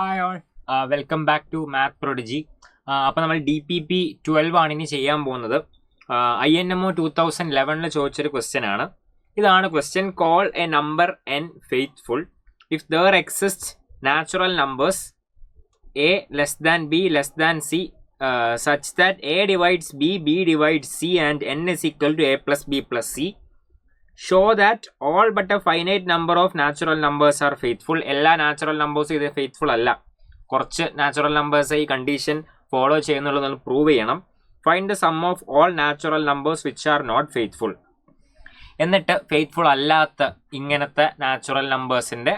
Hi all, welcome back to math prodigy. അപ്പോൾ നമ്മൾ DPP 12 ആണ് ഇനി ചെയ്യാൻ പോകുന്നത്. INMO 2011 ചോദിച്ചൊരു ക്വസ്റ്റ്യൻ ആണ്. ഇതാണ് question. Call A number n faithful if there exist natural numbers a less than b less than c such that a divides b, b divides c and n is equal to a plus b plus c. Show that all but a finite number of natural numbers are faithful. എല്ലാ natural നമ്പേഴ്സും ഇത് faithful അല്ല. കുറച്ച് natural numbers ഈ condition follow ചെയ്യുന്നുള്ളത് prove ചെയ്യണം. Find the sum of all natural numbers which are not faithful. എന്നിട്ട് faithful അല്ലാത്ത ഇങ്ങനത്തെ നാച്ചുറൽ നമ്പേഴ്സിൻ്റെ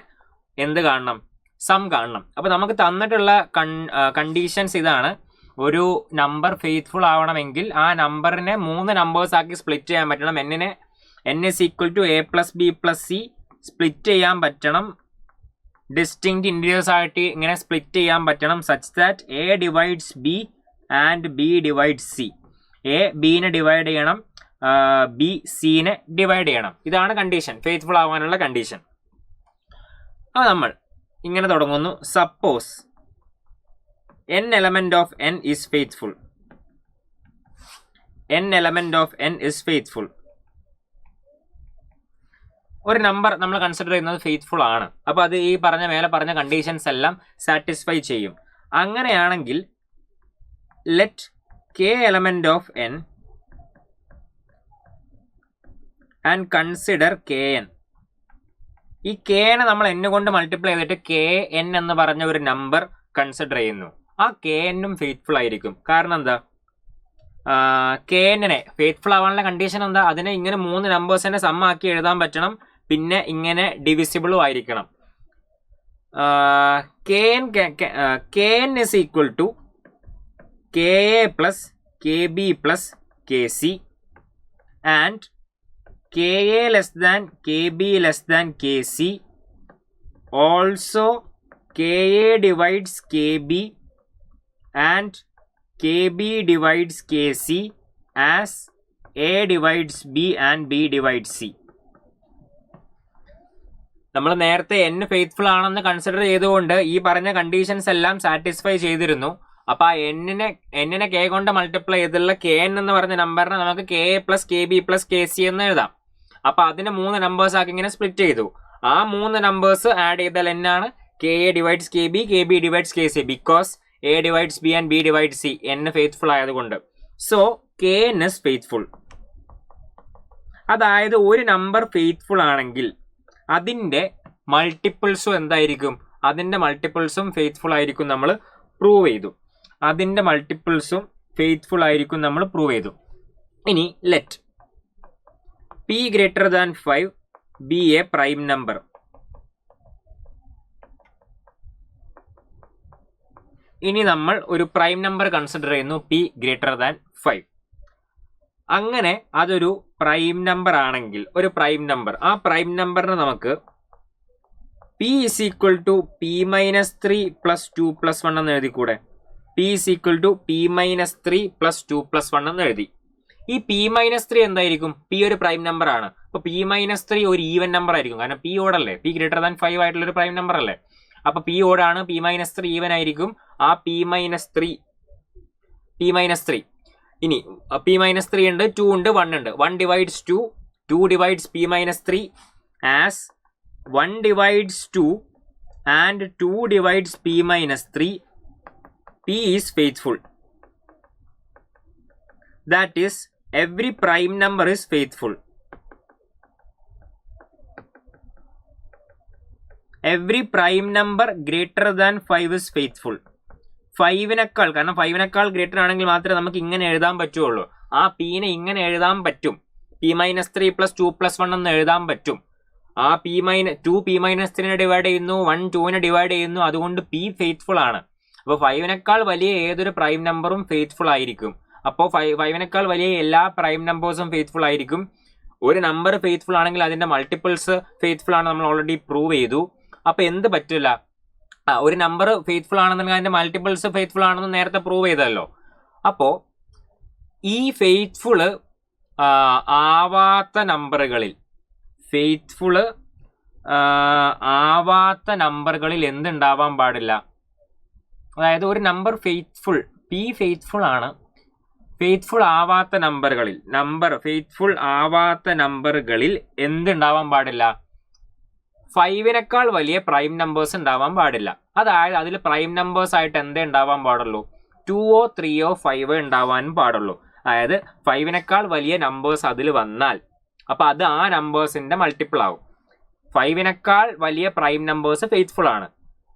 എന്ത് കാണണം? സം കാണണം. അപ്പോൾ നമുക്ക് തന്നിട്ടുള്ള കണ്ടീഷൻസ് ഇതാണ്. ഒരു നമ്പർ ഫെയ്ത്ത്ഫുൾ ആവണമെങ്കിൽ ആ നമ്പറിനെ 3 നമ്പേഴ്സ് ആക്കി സ്പ്ലിറ്റ് ചെയ്യാൻ പറ്റണം. n is equal to a plus b plus c split ചെയ്യാൻ പറ്റണം. ഡിസ്റ്റിങ്ക്റ്റ് ഇൻറ്റീരിയേഴ്സ് ആയിട്ട് ഇങ്ങനെ സ്പ്ലിറ്റ് ചെയ്യാൻ പറ്റണം. Such that a divides b and b divides c. a bനെ ഡിവൈഡ് ചെയ്യണം, b cനെ ഡിവൈഡ് ചെയ്യണം. ഇതാണ് കണ്ടീഷൻ, ഫെയ്ത്ത്ഫുൾ ആവാനുള്ള കണ്ടീഷൻ. അപ്പോൾ നമ്മൾ ഇങ്ങനെ തുടങ്ങുന്നു. Suppose n element of n is faithful. n element of n is faithful. ഒരു നമ്പർ നമ്മൾ കൺസിഡർ ചെയ്യുന്നത് ഫെയ്ത്ത്ഫുൾ ആണ്. അപ്പോൾ അത് ഈ മേലെ പറഞ്ഞ കണ്ടീഷൻസ് എല്ലാം സാറ്റിസ്ഫൈ ചെയ്യും. അങ്ങനെയാണെങ്കിൽ let k element of n and consider kn. ഈ kനെ നമ്മൾ n കൊണ്ട് മൾട്ടിപ്ലൈ ചെയ്തിട്ട് kn എന്ന് പറഞ്ഞ ഒരു നമ്പർ കൺസിഡർ ചെയ്യുന്നു. ആ kn ഫെയ്ത്ത്ഫുൾ ആയിരിക്കും. കാരണം എന്താ? kനെ ഫെയ്ത്ത്ഫുൾ ആവാനുള്ള കണ്ടീഷൻ എന്താ? അതിനെ ഇങ്ങനെ 3 നമ്പേഴ്സിനെ സം ആക്കി എഴുതാൻ പറ്റണം. പിന്നെ ഇങ്ങനെ ഡിവിസിബിളും ആയിരിക്കണം. kn is equal to ka plus kb plus kc and ka less than kb less than kc. Also ka divides kb and kb divides kc as a divides b and b divides c. നമ്മൾ നേരത്തെ n faithful ആണെന്ന് consider ചെയ്തുകൊണ്ട് ഈ പറഞ്ഞ conditions എല്ലാം satisfy ചെയ്തിരുന്നു. അപ്പോൾ ആ n k കൊണ്ട് മൾട്ടിപ്ലൈ ചെയ്തുള്ള kn എന്ന് പറഞ്ഞ നമ്പറിനെ നമുക്ക് ka plus kb plus kc എന്ന് എഴുതാം. അപ്പോൾ അതിനെ 3 നമ്പേഴ്സ് ആക്കി ഇങ്ങനെ സ്പ്ലിറ്റ് ചെയ്തു. ആ 3 നമ്പേഴ്സ് ആഡ് ചെയ്താൽ n ആണ്. ka divides kb, kb divides kc because a divides b and b divides c. n faithful ആയതുകൊണ്ട് സോ kn is faithful. അതായത് ഒരു നമ്പർ ഫെയ്ത്ത്ഫുൾ ആണെങ്കിൽ അതിൻ്റെ മൾട്ടിപ്പിൾസും എന്തായിരിക്കും? അതിൻ്റെ മൾട്ടിപ്പിൾസും ഫെയ്ത്ത്ഫുൾ ആയിരിക്കും. നമ്മൾ പ്രൂവ് ചെയ്തു. അതിൻ്റെ മൾട്ടിപ്പിൾസും ഫെയ്ത്ത്ഫുൾ ആയിരിക്കും നമ്മൾ പ്രൂവ് ചെയ്തു. ഇനി let p greater than 5 B A prime number. ഇനി നമ്മൾ ഒരു പ്രൈം നമ്പർ കൺസിഡർ ചെയ്യുന്നു p ഗ്രേറ്റർ ദാൻ 5. അങ്ങനെ അതൊരു പ്രൈം നമ്പർ ആണെങ്കിൽ ഒരു പ്രൈം നമ്പർ, ആ പ്രൈം നമ്പറിനെ നമുക്ക് p is equal to p minus 3 plus 2 plus 1 എന്ന് എഴുതിക്കൂടെ? p is equal to p minus 3 plus 2 plus 1 എന്ന് എഴുതി. ഈ p minus 3 എന്തായിരിക്കും? p ഒരു പ്രൈം നമ്പർ ആണ്. അപ്പോൾ p minus 3 ഒരു ഈവൻ നമ്പർ ആയിരിക്കും. കാരണം p ഓടല്ലേ, p ഗ്രേറ്റർ ദാൻ 5 ആയിട്ടുള്ള ഒരു പ്രൈം നമ്പർ അല്ലേ. അപ്പോൾ p ഓടാണ്, p minus 3 ഈവൻ ആയിരിക്കും. ആ p minus 3 ഇനി p minus 3 ഉണ്ട്, 2 ഉണ്ട്, 1 ഉണ്ട്. 1 divides 2, 2 divides p minus 3 as 1 divides 2 and 2 divides p minus 3. p is faithful. That is, every prime number is faithful. Every prime number greater than 5 is faithful. 5-നേക്കാൾ, കാരണം 5-നേക്കാൾ greater ആണെങ്കിൽ മാത്രമേ നമുക്ക് ഇങ്ങനെ എഴുതാൻ പറ്റുള്ളൂ. ആ pനെ ഇങ്ങനെ എഴുതാൻ പറ്റും. p minus 3 plus 2 plus 1 എന്ന് എഴുതാൻ പറ്റും. ആ 2 p minus 3നെ ഡിവൈഡ് ചെയ്യുന്നു, 1 2നെ ഡിവൈഡ് ചെയ്യുന്നു. അതുകൊണ്ട് p ഫെയ്ത്ത്ഫുൾ ആണ്. അപ്പോൾ 5-നേക്കാൾ വലിയ ഏതൊരു പ്രൈം നമ്പറും ഫെയ്ത്ത്ഫുൾ ആയിരിക്കും. അപ്പോൾ 5-നേക്കാൾ വലിയ എല്ലാ പ്രൈം നമ്പേഴ്സും ഫെയ്ത്ത്ഫുൾ ആയിരിക്കും. ഒരു നമ്പർ ഫെയ്ത്ത്ഫുൾ ആണെങ്കിൽ അതിൻ്റെ മൾട്ടിപ്പിൾസ് ഫെയ്ത്ത്ഫുൾ ആണ്, നമ്മൾ ഓൾറെഡി പ്രൂവ് ചെയ്തു. അപ്പോൾ എന്ത് പറ്റില്ല? ഒരു നമ്പർ ഫെയ്ത്ത്ഫുൾ ആണെന്നുണ്ടെങ്കിൽ അതിൻ്റെ മൾട്ടിപ്പിൾസ് ഫെയ്ത്ത്ഫുൾ ആണെന്ന് നേരത്തെ പ്രൂവ് ചെയ്തല്ലോ. അപ്പോൾ ഈ ഫെയ്ത്ത്ഫുൾ ആവാത്ത നമ്പറുകളിൽ ഫെയ്ത്ത്ഫുൾ ആവാത്ത നമ്പറുകളിൽ എന്തുണ്ടാവാൻ പാടില്ല? അതായത് ഒരു നമ്പർ ഫെയ്ത്ത്ഫുൾ, പി ഫെയ്ത്ത്ഫുൾ ആണ്, ഫെയ്ത്ത്ഫുൾ ആവാത്ത നമ്പറുകളിൽ എന്തുണ്ടാവാൻ പാടില്ല? 5നേക്കാൾ വലിയ പ്രൈം നമ്പേഴ്സ് ഉണ്ടാവാൻ പാടില്ല. അതായത് അതിൽ പ്രൈം നമ്പേഴ്സ് ആയിട്ട് എന്തേ ഉണ്ടാവാൻ പാടുള്ളൂ? 2ഓ 3ഓ 5 ഉണ്ടാവാനും പാടുള്ളൂ. അതായത് 5നേക്കാൾ വലിയ നമ്പേഴ്സ് അതിൽ വന്നാൽ അപ്പൊ അത് ആ നമ്പേഴ്സിന്റെ മൾട്ടിപ്പിൾ ആവും. 5നേക്കാൾ വലിയ പ്രൈം നമ്പേഴ്സ് ഫെയ്ത്ത്ഫുൾ ആണ്,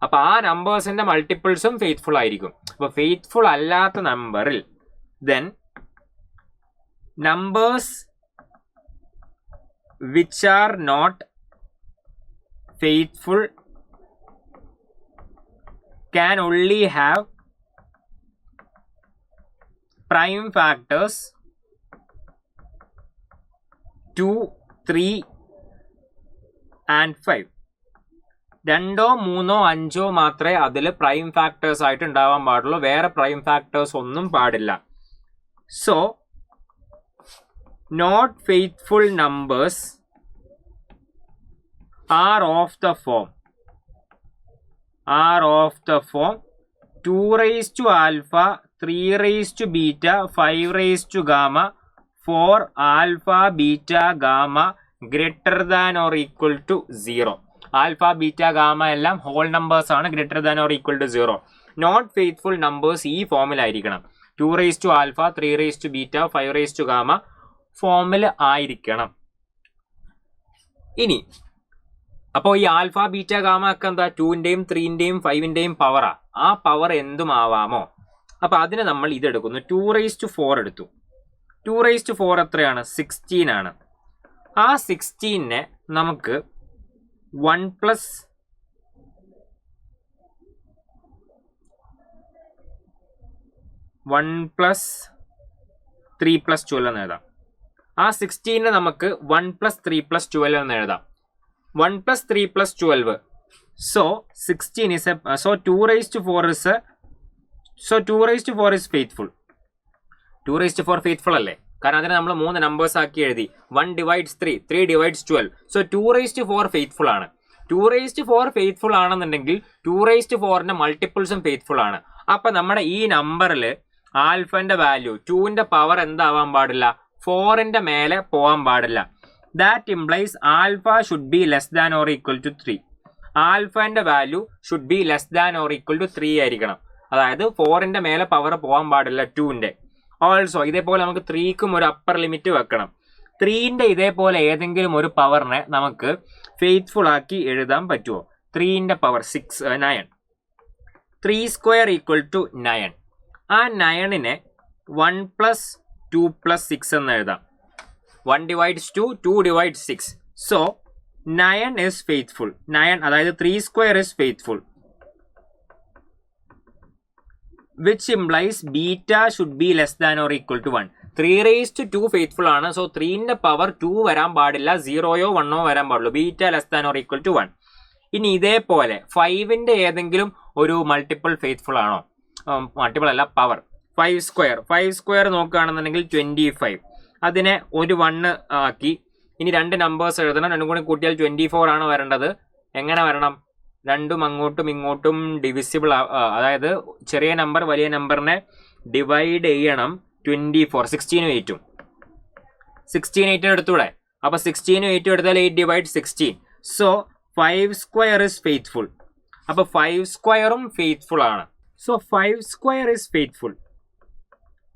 അപ്പൊ ആ നമ്പേഴ്സിന്റെ മൾട്ടിപ്പിൾസും ഫെയ്ത്ത്ഫുൾ ആയിരിക്കും. അപ്പൊ ഫെയ്ത്ത്ഫുൾ അല്ലാത്ത നമ്പറിൽ then numbers which are not faithful can only have prime factors 2, 3 and 5. 2ഓ 3ഓ 5ഓ മാത്രമേ അതിൽ പ്രൈം ഫാക്ടേഴ്സ് ആയിട്ട് ഉണ്ടാവാൻ പാടുള്ളൂ, വേറെ പ്രൈം ഫാക്ടേഴ്സ് ഒന്നും പാടില്ല. So not faithful numbers are of the form 2 raised to alpha, 3 raised to beta, 5 raised to gamma, 4 alpha, beta, gamma greater than or equal to 0. Alpha, beta, gamma എല്ലാം whole numbers ആണ്, greater than or equal to 0. Not faithful numbers ഈ ഫോമിലായിരിക്കണം. 2 raised to alpha, 3 raised to beta, 5 raised to gamma ഫോമിൽ ആയിരിക്കണം. ഇനി അപ്പോൾ ഈ alpha, beta, gamma ഒക്കെ എന്താ? 2ന്റെയും 3ന്റെയും 5ന്റെയും പവറാ. ആ പവർ എന്തും ആവാമോ? അപ്പൊ അതിന് നമ്മൾ ഇതെടുക്കുന്നു. 2 raised to 4 എടുത്തു. 2 raised to 4 എത്രയാണ്? 16 ആണ്. ആ 16നെ നമുക്ക് 1 plus 3 plus 12 എന്ന് എഴുതാം. ആ 16നെ നമുക്ക് 1 plus 3 plus 12 എന്ന് എഴുതാം. 1 plus 3 plus 12. So 16 is so 2 raised to 4 is faithful. 2 raised to 4 faithful അല്ലേ? കാരണം അതിനെ നമ്മൾ 3 നമ്പേഴ്സ് ആക്കി എഴുതി. 1 divides 3, 3 divides 12. So 2 raised to 4 faithful ആണ്. 2 raised to 4 faithful ആണെന്നുണ്ടെങ്കിൽ 2 raised to 4ന്റെ മൾട്ടിപ്പിൾസും ഫെയ്ത്ത്ഫുൾ ആണ്. അപ്പൊ നമ്മുടെ ഈ നമ്പറിൽ ആൽഫന്റെ വാല്യൂ 2ന്റെ പവർ എന്താവാൻ പാടില്ല? 4ന്റെ മേലെ പോകാൻ പാടില്ല. That implies alpha should be less than or equal to 3. ആൽഫന്റെ value should be less than or equal to 3 ആയിരിക്കണം. അതായത് 4ന്റെ മേലെ പവർ പോകാൻ പാടില്ല 2ന്റെ. ഓൾസോ ഇതേപോലെ നമുക്ക് 3ക്കും ഒരു അപ്പർ ലിമിറ്റ് വെക്കണം. 3ന്റെ ഇതേപോലെ ഏതെങ്കിലും ഒരു പവറിനെ നമുക്ക് ഫെയ്ത്ത്ഫുൾ ആക്കി എഴുതാൻ പറ്റുമോ? 3ന്റെ പവർ 9. 3 square equal to 9. ആ 9നെ 1 plus 2 plus 6 എന്ന് എഴുതാം. 1 divides 2, 2 divides 6. So 9 is faithful. 9 അതായത് 3 square is faithful. Which implies beta should be less than or equal to 1. 3 raised to 2 faithful ആണ്. So 3ന്റെ പവർ 2 വരാൻ പാടില്ല, 0യോ 1ഓ വരാൻ പാടുള്ളൂ. Beta less than or equal to 1. ഇനി ഇതേപോലെ 5ന്റെ ഏതെങ്കിലും ഒരു മൾട്ടിപ്പിൾ ഫെയ്ത്ത്ഫുൾ ആണോ? മൾട്ടിപ്പിൾ അല്ല, പവർ. 5 സ്ക്വയർ നോക്കുകയാണെന്നുണ്ടെങ്കിൽ 25. അതിനെ ഒരു 1 ആക്കി ഇനി 2 നമ്പേഴ്സ് എഴുതണം. രണ്ടും കൂടി കൂട്ടിയാൽ 24 ആണ് വരേണ്ടത്. എങ്ങനെ വരണം? രണ്ടും അങ്ങോട്ടും ഇങ്ങോട്ടും ഡിവിസിബിൾ, അതായത് ചെറിയ നമ്പർ വലിയ നമ്പറിനെ ഡിവൈഡ് ചെയ്യണം. 24 16 8 16 8 എടുത്തൂടെ? അപ്പൊ 16 8 എടുത്താൽ 8 divides 16. So 5 square is faithful. അപ്പൊ 5 സ്ക്വയറും ഫെയ്ത്ത്ഫുൾ ആണ്. So 5 square is faithful.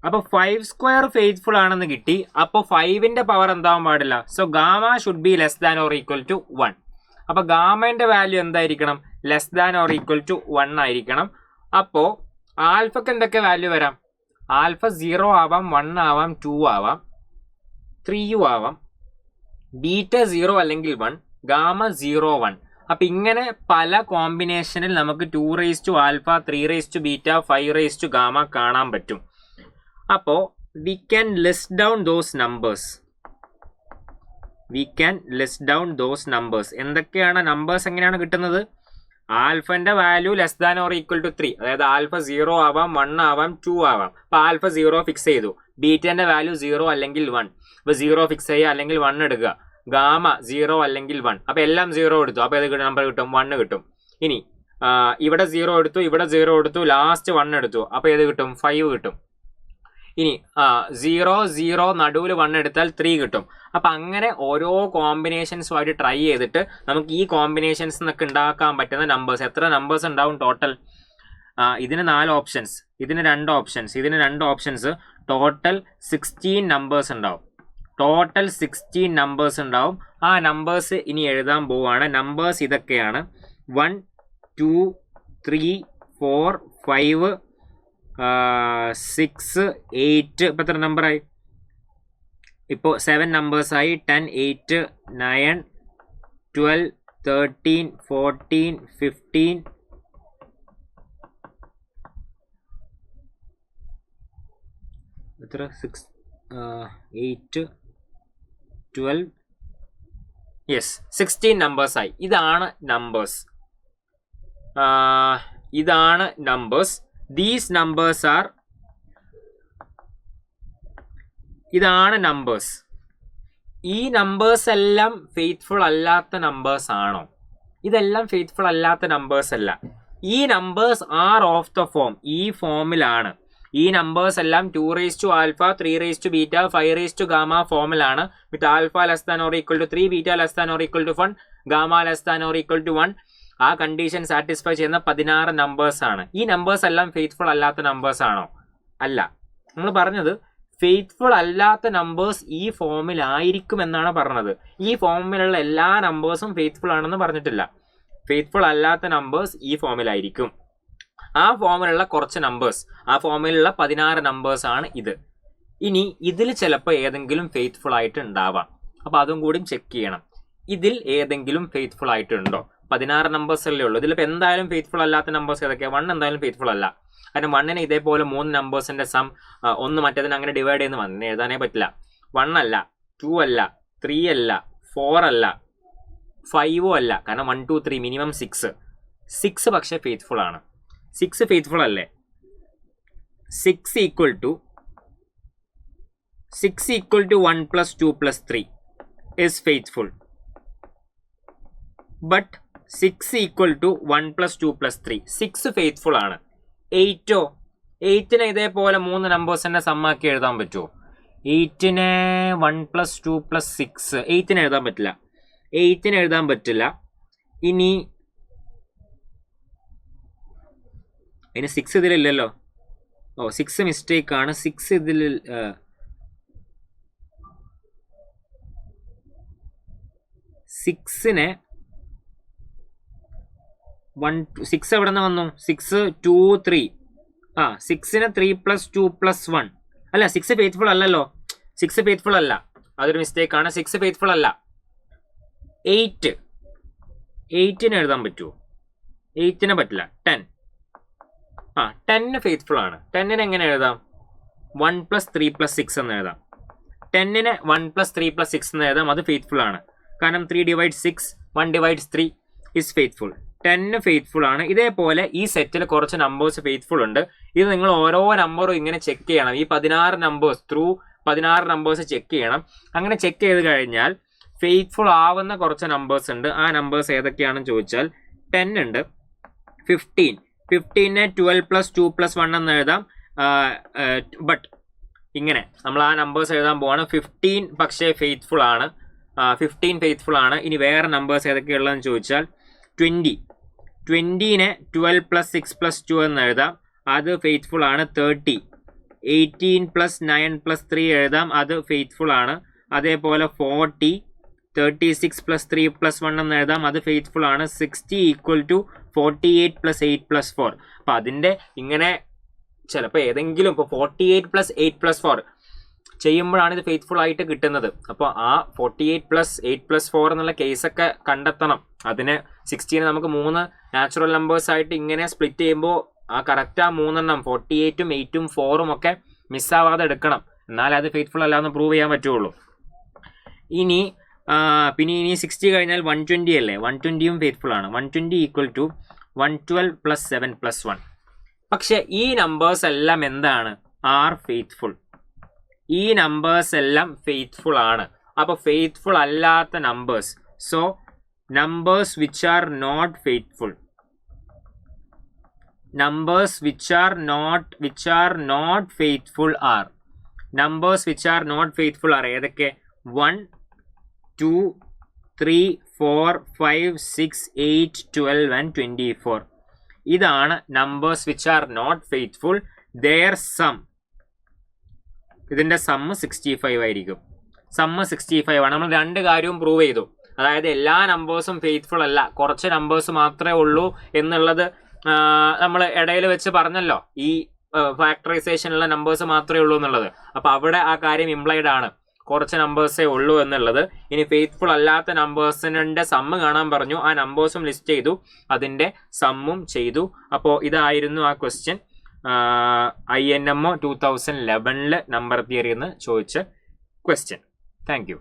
അപ്പൊ 5 സ്ക്വയർ ഫെയ്ത്ത്ഫുൾ ആണെന്ന് കിട്ടി. അപ്പൊ 5ന്റെ പവർ എന്താവാൻ പാടില്ല? So gamma should be less than or equal to 1. അപ്പൊ ഗാമന്റെ വാല്യൂ എന്തായിരിക്കണം? Less than or equal to 1 ആയിരിക്കണം. അപ്പോ ആൽഫക്ക് എന്തൊക്കെ വാല്യൂ വരാം? ആൽഫ 0 ആവാം, 1 ആവാം, 2 ആവാം, 3 ആവാം. ബീറ്റ 0 അല്ലെങ്കിൽ 1, ഗാമ 0 1. അപ്പൊ ഇങ്ങനെ പല കോമ്പിനേഷനിൽ നമുക്ക് 2 raised to alpha, 3 raised to beta, 5 raised to gamma കാണാൻ പറ്റും. അപ്പോ we can list down those numbers. എന്തൊക്കെയാണ് നമ്പേഴ്സ്? എങ്ങനെയാണ് കിട്ടുന്നത്? ആൽഫന്റെ value less than or equal to 3, അതായത് ആൽഫ 0 ആവാം, 1 ആവാം, 2 ആവാം. അപ്പൊ ആൽഫ 0 ഫിക്സ് ചെയ്തു. ബീറ്റന്റെ വാല്യൂ 0 അല്ലെങ്കിൽ 1. അപ്പൊ 0 ഫിക്സ് ചെയ്യുക അല്ലെങ്കിൽ 1 എടുക്കുക. ഗാമ 0 അല്ലെങ്കിൽ 1. അപ്പൊ എല്ലാം 0 എടുത്തു. അപ്പൊ ഏത് നമ്പർ കിട്ടും? 1 കിട്ടും. ഇനി ഇവിടെ 0 എടുത്തു, ഇവിടെ 0 എടുത്തു, ലാസ്റ്റ് 1 എടുത്തു. അപ്പോൾ ഏത് കിട്ടും? 5 കിട്ടും. ഇനി 0 0 നടുവിൽ 1 എടുത്താൽ 3 കിട്ടും. അപ്പം അങ്ങനെ ഓരോ കോമ്പിനേഷൻസുമായിട്ട് ട്രൈ ചെയ്തിട്ട് നമുക്ക് ഈ കോമ്പിനേഷൻസ് എന്നൊക്കെ ഉണ്ടാക്കാൻ പറ്റുന്ന നമ്പേഴ്സ്, എത്ര നമ്പേഴ്സ് ഉണ്ടാവും ടോട്ടൽ? ഇതിന് 4 ഓപ്ഷൻസ്, ഇതിന് 2 ഓപ്ഷൻസ്, ഇതിന് 2 ഓപ്ഷൻസ്, ടോട്ടൽ 16 നമ്പേഴ്സ് ഉണ്ടാവും. ടോട്ടൽ 16 നമ്പേഴ്സ് ഉണ്ടാവും. ആ നമ്പേഴ്സ് ഇനി എഴുതാൻ പോവുകയാണ്. നമ്പേഴ്സ് ഇതൊക്കെയാണ്: 1 2 3 4 5 6 8. ഇപ്പം എത്ര നമ്പറായി? ഇപ്പോൾ 7 നമ്പേഴ്സായി. 10 8 9 12 13 14 15 എത്ര? 6 8 12 യെസ് 16 നമ്പേഴ്സായി. ഇതാണ് നമ്പേഴ്സ്. ഇതാണ് നമ്പേഴ്സ്. ദീസ് നമ്പേഴ്സ് ആർ, ഇതാണ് നമ്പേഴ്സ്. ഈ നമ്പേഴ്സ് എല്ലാം ഫെയ്ത്ത്ഫുൾ അല്ലാത്ത നമ്പേഴ്സ് ആണോ? ഇതെല്ലാം ഫെയ്ത്ത്ഫുൾ അല്ലാത്ത നമ്പേഴ്സ് അല്ല. ഈ numbers are of the form, ഈ ഫോമിലാണ്. ഈ നമ്പേഴ്സ് എല്ലാം 2 raised to alpha, 3 raised to beta, 5 raised to gamma ഫോമിലാണ്. With alpha less than or equal to 3, beta less than or equal to 1, gamma less than or equal to 1. ആ condition satisfy ചെയ്യുന്ന 16 numbers ആണ്. ഈ numbers എല്ലാം faithful അല്ലാത്ത numbers ആണോ? അല്ല. നമ്മൾ പറഞ്ഞത് ഫെയ്ത്ത്ഫുൾ അല്ലാത്ത നമ്പേഴ്സ് ഈ ഫോമിലായിരിക്കും എന്നാണ് പറഞ്ഞത്. ഈ ഫോമിലുള്ള എല്ലാ നമ്പേഴ്സും ഫെയ്ത്ത്ഫുൾ ആണെന്ന് പറഞ്ഞിട്ടില്ല. ഫെയ്ത്ത്ഫുൾ അല്ലാത്ത നമ്പേഴ്സ് ഈ ഫോമിലായിരിക്കും. ആ ഫോമിലുള്ള കുറച്ച് നമ്പേഴ്സ്, ആ ഫോമിലുള്ള 16 നമ്പേഴ്സ് ആണ് ഇത്. ഇനി ഇതിൽ ചിലപ്പോൾ ഏതെങ്കിലും ഫെയ്ത്ത്ഫുൾ ആയിട്ട് ഉണ്ടാവാം. അപ്പോൾ അതും കൂടി ചെക്ക് ചെയ്യണം. ഇതിൽ ഏതെങ്കിലും ഫെയ്ത്ത്ഫുൾ ആയിട്ടുണ്ടോ? 16 നമ്പേഴ്സ് അല്ലേ ഉള്ളൂ. ഇതിലിപ്പോൾ എന്തായാലും ഫെയ്ത്ത്ഫുൾ അല്ലാത്ത നമ്പേഴ്സ് ഏതൊക്കെയാണ്? 1 എന്തായാലും ഫെയ്ത്ത്ഫുൾ അല്ല. കാരണം 1നെ ഇതേപോലെ 3 നമ്പേഴ്സിന്റെ സം ഒന്ന് മറ്റേതിന് അങ്ങനെ ഡിവൈഡ് ചെയ്യുന്ന 1 എഴുതാനേ പറ്റില്ല. 1 അല്ല, 2 അല്ല, 3 അല്ല, 4 അല്ല, 5 അല്ല. കാരണം 1 2 3 മിനിമം 6 പക്ഷേ ഫെയ്ത്ത്ഫുൾ ആണ്. 6 ഫെയ്ത്ത്ഫുൾ അല്ലേ? 6 equal to 1 plus 2 plus 3 is faithful. But 6 equal to 1 plus 2 plus 3. 6 faithful ആണ്. 8ഓ? 8നെ ഇതേപോലെ 3 നമ്പേഴ്സിനെ സമ്മാക്കി എഴുതാൻ പറ്റുമോ? 8നെ 1 plus 2 plus 6, 8നെ എഴുതാൻ പറ്റില്ല. 8നെ എഴുതാൻ പറ്റില്ല. ഇനി 6 ഇതിലില്ലല്ലോ. 6 മിസ്റ്റേക്ക് ആണ്. 6 ഇതിൽ 6നെ 6 എവിടെ നിന്ന് വന്നു? 6 2 3. 6നെ 3 plus 2 plus 1. അല്ല, 6 ഫെയ്ത്ത്ഫുൾ അല്ലല്ലോ. 6 ഫെയ്ത്ത്ഫുൾ അല്ല. അതൊരു മിസ്റ്റേക്ക് ആണ്. 6 ഫെയ്ത്ത്ഫുൾ അല്ല. 8നെ എഴുതാൻ പറ്റുമോ? 8നെ പറ്റില്ല. 10 ഫെയ്ത്ത്ഫുൾ ആണ്. 10നെ എങ്ങനെ എഴുതാം? 1 plus 3 plus 6 എന്ന് എഴുതാം. 10നെ 1 plus 3 plus 6 എന്ന് എഴുതാം. അത് ഫെയ്ത്ത്ഫുൾ ആണ്. കാരണം 3 divides 6, 1 divides 3 is faithful. 10 faithful ആണ്. ഇതേപോലെ ഈ സെറ്റിൽ കുറച്ച് നമ്പേഴ്സ് ഫെയ്ത്ത്ഫുൾ ഉണ്ട്. ഇത് നിങ്ങൾ ഓരോ നമ്പറും ഇങ്ങനെ ചെക്ക് ചെയ്യണം. ഈ 16 നമ്പേഴ്സ് ത്രൂ 16 നമ്പേഴ്സ് ചെക്ക് ചെയ്യണം. അങ്ങനെ ചെക്ക് ചെയ്ത് കഴിഞ്ഞാൽ ഫെയ്ത്ത്ഫുൾ ആവുന്ന കുറച്ച് നമ്പേഴ്സ് ഉണ്ട്. ആ നമ്പേഴ്സ് ഏതൊക്കെയാണെന്ന് ചോദിച്ചാൽ 10 ഉണ്ട്, 15നെ 12 plus 2 plus 1 എന്ന് എഴുതാം. ബട്ട് ഇങ്ങനെ നമ്മൾ ആ നമ്പേഴ്സ് എഴുതാൻ പോവാണ്. 15 പക്ഷേ ഫെയ്ത്ത്ഫുൾ ആണ്. 15 ഫെയ്ത്ത്ഫുൾ ആണ്. ഇനി വേറെ നമ്പേഴ്സ് ഏതൊക്കെയുള്ളതെന്ന് ചോദിച്ചാൽ 20നെ 12 plus 6 plus 2 എന്ന് എഴുതാം. അത് ഫെയ്ത്ത്ഫുൾ ആണ്. 30 18 plus 9 plus 3 എഴുതാം. അത് ഫെയ്ത്ത്ഫുൾ ആണ്. അതേപോലെ 40 36 plus 3 plus 1 എന്ന് എഴുതാം. അത് ഫെയ്ത്ത്ഫുൾ ആണ്. 60 ഈക്വൽ ടു 48 plus 8 plus 4. അപ്പം അതിൻ്റെ ഇങ്ങനെ ചിലപ്പോൾ ഏതെങ്കിലും ഇപ്പോൾ 48 plus 8 plus 4 ചെയ്യുമ്പോഴാണ് ഇത് ഫെയ്ത്ത്ഫുൾ ആയിട്ട് കിട്ടുന്നത്. അപ്പോൾ ആ 48 plus 8 plus 4 എന്നുള്ള കേസൊക്കെ കണ്ടെത്തണം. അതിന് 16 നമുക്ക് 3 നാച്ചുറൽ നമ്പേഴ്സ് ആയിട്ട് ഇങ്ങനെ സ്പ്ലിറ്റ് ചെയ്യുമ്പോൾ ആ കറക്റ്റ് ആ 3 48ഉം 8ഉം 4ഉം ഒക്കെ മിസ്സാവാതെ എടുക്കണം. എന്നാലേ അത് ഫെയ്ത്ത്ഫുൾ അല്ലാന്ന് പ്രൂവ് ചെയ്യാൻ പറ്റുള്ളൂ. ഇനി 60 കഴിഞ്ഞാൽ 120 അല്ലേ? 120യും ഫെയ്ത്ത്ഫുൾ ആണ്. 120 ഈക്വൽ ടു 112 plus 7 plus 1. പക്ഷെ ഈ നമ്പേഴ്സ് എല്ലാം എന്താണ്? Are faithful. ഈ നമ്പേഴ്സ് എല്ലാം ഫെയ്ത്ത്ഫുൾ ആണ്. അപ്പോൾ ഫെയ്ത്ത്ഫുൾ അല്ലാത്ത numbers, so numbers which are not faithful, numbers which are not faithful are. Numbers which are not faithful are ഏതൊക്കെ? 1, 2, 3, 4, 5, 6, 8, 12 and 24. ഇതാണ് numbers which are not faithful. Their sum, ഇതിൻ്റെ sum 65 ആയിരിക്കും. Sum 65 ആണ്. നമ്മൾ രണ്ട് കാര്യവും പ്രൂവ് ചെയ്തു. അതായത് എല്ലാ നമ്പേഴ്സും ഫെയ്ത്ത്ഫുൾ അല്ല, കുറച്ച് നമ്പേഴ്സ് മാത്രമേ ഉള്ളൂ എന്നുള്ളത് നമ്മൾ ഇടയിൽ വെച്ച് പറഞ്ഞല്ലോ. ഈ ഫാക്ടറൈസേഷനുള്ള നമ്പേഴ്സ് മാത്രമേ ഉള്ളൂ എന്നുള്ളത്. അപ്പോൾ അവിടെ ആ കാര്യം ഇംപ്ലൈഡ് ആണ്, കുറച്ച് നമ്പേഴ്സേ ഉള്ളൂ എന്നുള്ളത്. ഇനി ഫെയ്ത്ത്ഫുൾ അല്ലാത്ത നമ്പേഴ്സിൻ്റെ സമ്മ് കാണാൻ പറഞ്ഞു, ആ നമ്പേഴ്സും ലിസ്റ്റ് ചെയ്തു, അതിൻ്റെ സമ്മും ചെയ്തു. അപ്പോൾ ഇതായിരുന്നു ആ ക്വസ്റ്റ്യൻ. INMO 2011 നമ്പർ തിയറിയിൽ നിന്ന് ചോദിച്ച ക്വസ്റ്റ്യൻ. Thank you.